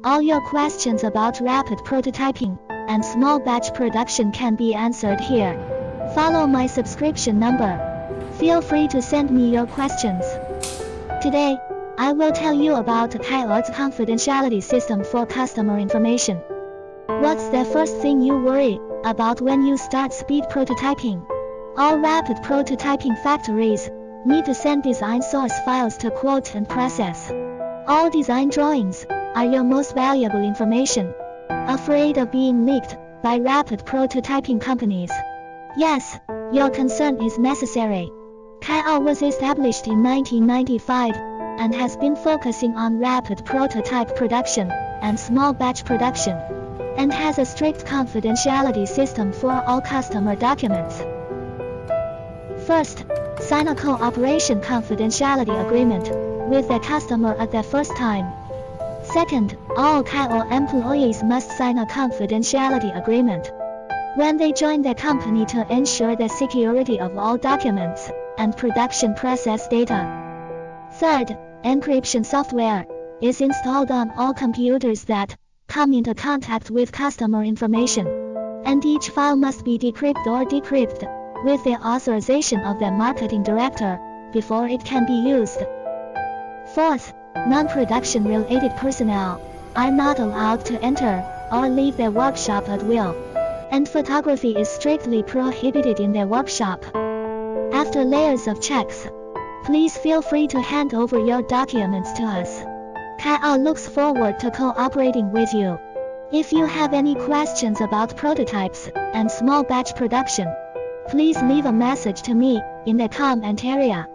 All your questions about rapid prototyping and small batch production can be answered here. Follow my subscription number. Feel free to send me your questions. Today, I will tell you about Kaio's confidentiality system for customer information. What's the first thing you worry about when you start speed prototyping? All rapid prototyping factories need to send design source files to quote and process. All design drawings are your most valuable information. Afraid of being leaked by rapid prototyping companies? Yes, your concern is necessary. Kaiao was established in 1995 and has been focusing on rapid prototype production and small batch production, and has a strict confidentiality system for all customer documents. First, sign a cooperation confidentiality agreement with the customer at the first time. Second, all Kaio employees must sign a confidentiality agreement when they join the company to ensure the security of all documents and production process data. Third, encryption software is installed on all computers that come into contact with customer information, and each file must be decrypted or decrypted with the authorization of the marketing director before it can be used. Fourth, non-production related personnel are not allowed to enter or leave the workshop at will, and photography is strictly prohibited in the workshop. After layers of checks, please feel free to hand over your documents to us. Kaio looks forward to cooperating with you. If you have any questions about prototypes and small batch production, please leave a message to me in the comment area.